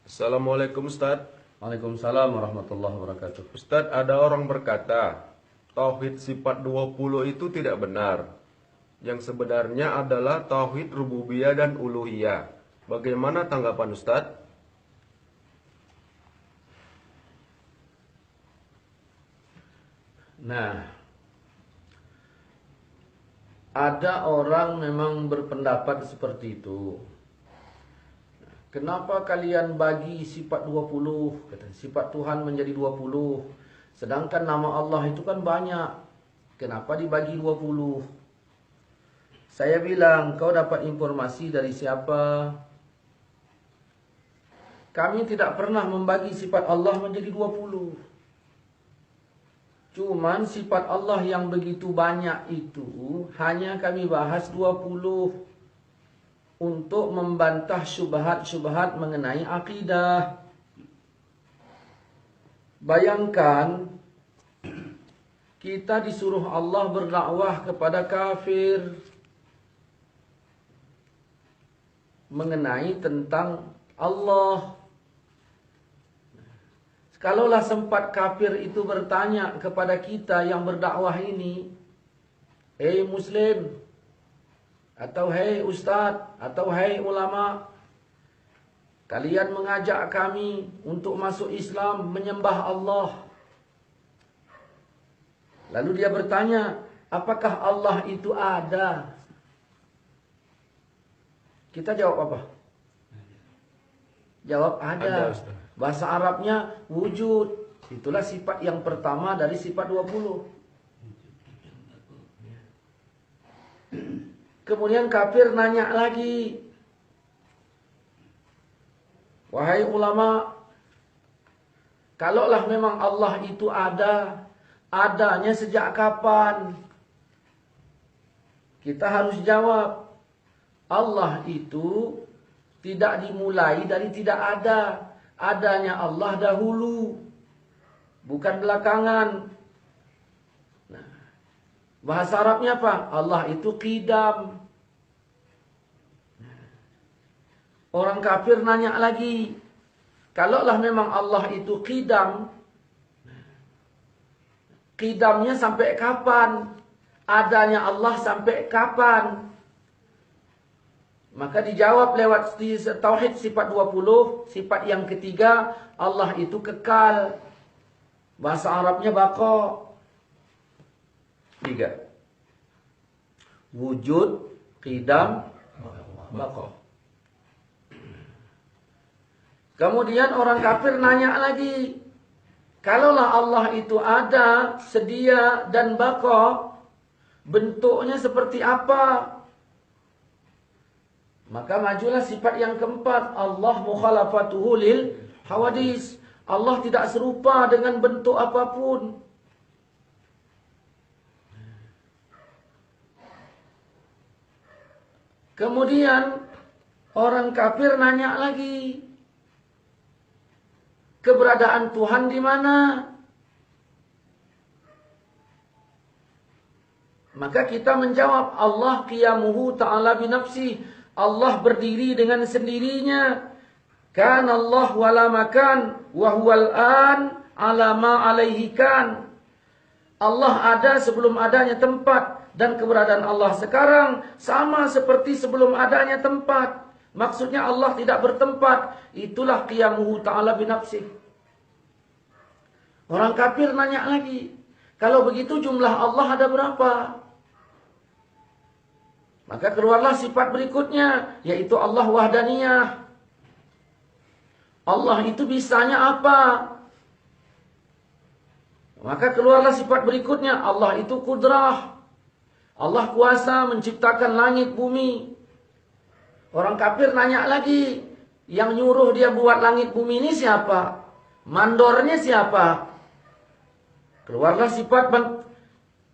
Assalamualaikum Ustaz. Waalaikumsalam warahmatullahi wabarakatuh. Ustaz, ada orang berkata tauhid sifat 20 itu tidak benar. Yang sebenarnya adalah tauhid rububiyah dan uluhiyah. Bagaimana tanggapan Ustaz? Nah, ada orang memang berpendapat seperti itu. Kenapa kalian bagi sifat 20? Kata, sifat Tuhan menjadi 20. Sedangkan nama Allah itu kan banyak. Kenapa dibagi 20? Saya bilang, kau dapat informasi dari siapa? Kami tidak pernah membagi sifat Allah menjadi 20. Cuman sifat Allah yang begitu banyak itu hanya kami bahas 20 untuk membantah syubhat-syubhat mengenai akidah. Bayangkan kita disuruh Allah berdakwah kepada kafir mengenai tentang Allah. Kalaulah sempat kafir itu bertanya kepada kita yang berdakwah ini, "Hei Muslim," atau "Hei Ustaz," atau "Hei ulama, kalian mengajak kami untuk masuk Islam, menyembah Allah." Lalu dia bertanya, apakah Allah itu ada? Kita jawab apa? Jawab ada. Bahasa Arabnya wujud. Itulah sifat yang pertama dari sifat 20. Kemudian kafir nanya lagi, "Wahai ulama, kalaulah memang Allah itu ada, adanya sejak kapan?" Kita harus jawab, Allah itu tidak dimulai dari tidak ada. Adanya Allah dahulu, bukan belakangan. Nah, bahasa Arabnya apa? Allah itu qidam. Orang kafir nanya lagi, kalaulah memang Allah itu qidam, qidamnya sampai kapan? Adanya Allah sampai kapan? Maka dijawab lewat tauhid sifat 20, sifat yang ketiga, Allah itu kekal. Bahasa Arabnya baqa. 3. Wujud, qidam, baqa. Kemudian orang kafir nanya lagi, kalaulah Allah itu ada, sedia dan baqa, bentuknya seperti apa? Maka majulah sifat yang keempat, Allah mukhalafatuhu lil hawadis. Allah tidak serupa dengan bentuk apapun. Kemudian orang kafir nanya lagi, keberadaan Tuhan di mana? Maka kita menjawab, Allah qiyamuhu ta'ala binafsi. Allah berdiri dengan sendirinya. Kan Allah wala makan wa huwal an ala ma alaihi kan. Allah ada sebelum adanya tempat, dan keberadaan Allah sekarang sama seperti sebelum adanya tempat. Maksudnya Allah tidak bertempat. Itulah qiyamuhu ta'ala binafsi. Orang kafir nanya lagi, kalau begitu jumlah Allah ada berapa? Maka keluarlah sifat berikutnya, yaitu Allah wahdaniyah. Allah itu bisanya apa? Maka keluarlah sifat berikutnya, Allah itu kudrah. Allah kuasa menciptakan langit bumi. Orang kafir nanya lagi, yang nyuruh dia buat langit bumi ini siapa? Mandornya siapa? Keluarlah sifat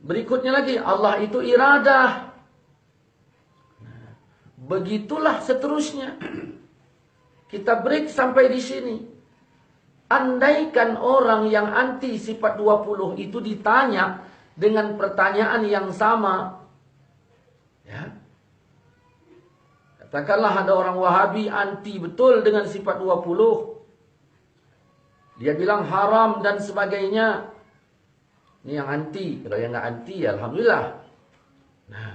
berikutnya lagi, Allah itu iradah. Begitulah seterusnya. Kita break sampai di sini. Andaikan orang yang anti sifat 20 itu ditanya dengan pertanyaan yang sama, ya, katakanlah ada orang Wahabi anti betul dengan sifat 20. Dia bilang haram dan sebagainya. Ini yang anti. Kalau yang nggak anti, ya alhamdulillah. Nah,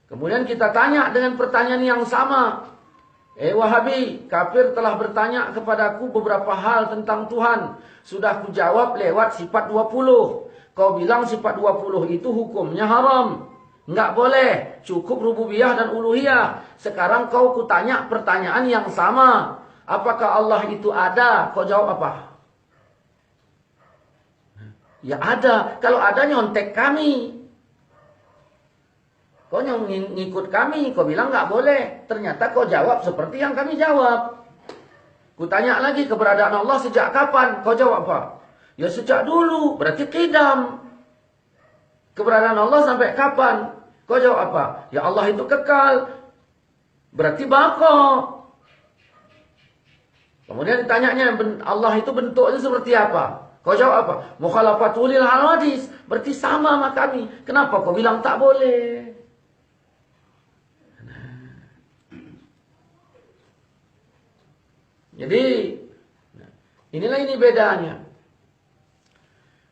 kemudian kita tanya dengan pertanyaan yang sama. Wahabi, kafir telah bertanya kepadaku beberapa hal tentang Tuhan. Sudah kujawab lewat sifat 20. Kau bilang sifat 20 itu hukumnya haram. Enggak boleh. Cukup rububiyah dan uluhiyah. Sekarang kau kutanya pertanyaan yang sama. Apakah Allah itu ada? Kau jawab apa? Ya ada. Kalau ada nyontek kami. Kau ngikut kami. Kau bilang enggak boleh. Ternyata kau jawab seperti yang kami jawab. Kutanya lagi keberadaan Allah sejak kapan? Kau jawab apa? Ya sejak dulu. Berarti qidam. Keberadaan Allah sampai kapan? Kau jawab apa? Ya Allah itu kekal. Berarti baqa. Kemudian ditanyanya Allah itu bentuknya seperti apa? Kau jawab apa? Mukhalafatul lil hawadis. Berarti sama sama kami. Kenapa kau bilang tak boleh? Jadi inilah ini bedanya.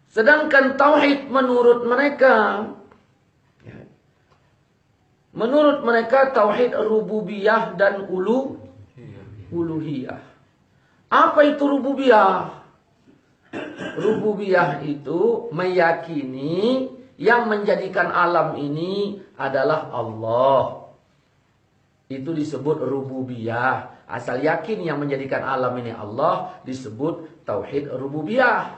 Sedangkan tauhid menurut mereka tauhid rububiyah dan uluhiyah. Apa itu rububiyah? Rububiyah itu meyakini yang menjadikan alam ini adalah Allah. Itu disebut rububiyah. Asal yakin yang menjadikan alam ini Allah disebut tauhid rububiyah.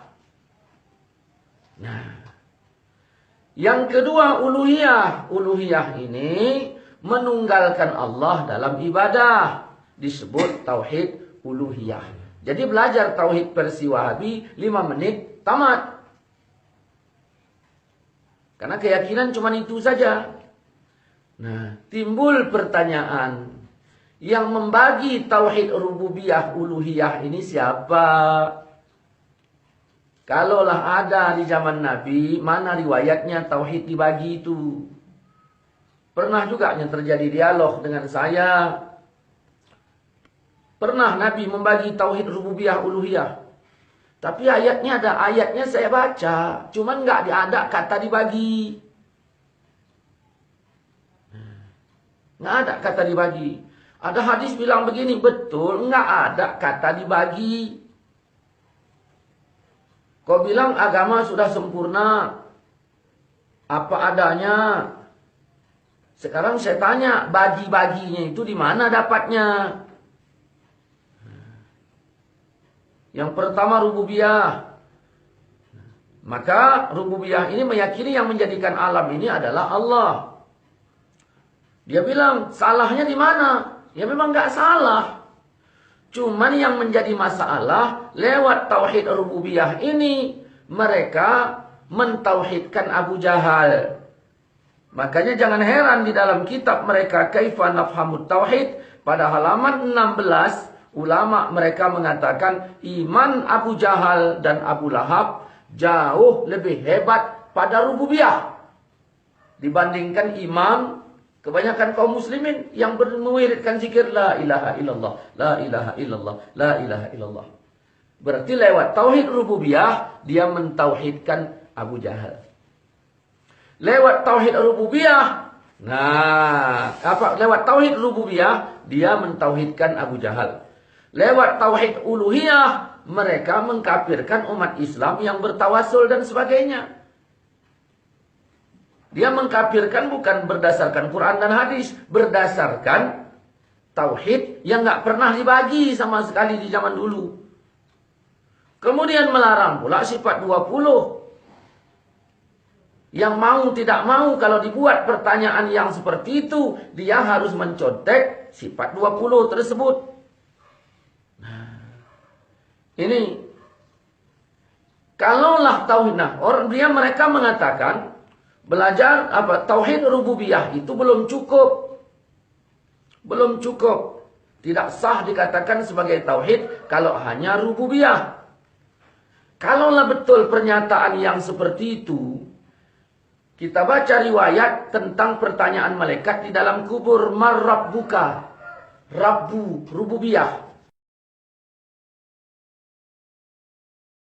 Nah, yang kedua uluhiyah. Uluhiyah ini menunggalkan Allah dalam ibadah. Disebut tauhid uluhiyah. Jadi belajar tauhid versi Wahabi 5 menit tamat. Karena keyakinan cuma itu saja. Nah, timbul pertanyaan. Yang membagi tauhid rububiyah uluhiyah ini siapa? Kalaulah ada di zaman Nabi, mana riwayatnya tauhid dibagi itu? Pernah juga yang terjadi dialog dengan saya. Pernah Nabi membagi tauhid rububiyah uluhiyah. Tapi ayatnya ada, ayatnya saya baca. Cuman nggak ada kata dibagi. Nggak ada kata dibagi. Ada hadis bilang begini, betul, nggak ada kata dibagi. Kau bilang agama sudah sempurna. Apa adanya. Sekarang saya tanya, bagi-baginya itu di mana dapatnya? Yang pertama rububiyah. Maka rububiyah ini meyakini yang menjadikan alam ini adalah Allah. Dia bilang, salahnya di mana? Ya memang nggak salah. Cuman yang menjadi masalah, lewat tauhid rububiyah ini, mereka mentauhidkan Abu Jahal. Makanya jangan heran di dalam kitab mereka, Kaifa Nafhamut Tauhid, pada halaman 16, ulama mereka mengatakan, iman Abu Jahal dan Abu Lahab jauh lebih hebat pada rububiyah. Dibandingkan imam kebanyakan kaum muslimin yang mewiridkan zikir la ilaha illallah, la ilaha illallah, la ilaha illallah. Berarti lewat tauhid rububiyah dia mentauhidkan Abu Jahal. Lewat tauhid rububiyah, lewat tauhid rububiyah dia mentauhidkan Abu Jahal. Lewat tauhid uluhiyah mereka mengkafirkan umat Islam yang bertawasul dan sebagainya. Dia mengkafirkan bukan berdasarkan Quran dan hadis. Berdasarkan tauhid yang nggak pernah dibagi sama sekali di zaman dulu. Kemudian melarang pula sifat 20. Yang mau tidak mau kalau dibuat pertanyaan yang seperti itu, dia harus mencontek sifat 20 tersebut. Nah, ini. Kalaulah tauhid, mereka mengatakan, belajar tauhid rububiyah itu belum cukup. Belum cukup. Tidak sah dikatakan sebagai tauhid kalau hanya rububiyah. Kalaulah betul pernyataan yang seperti itu, kita baca riwayat tentang pertanyaan malaikat di dalam kubur, Mar Rabbuka, Rabbu, rububiyah.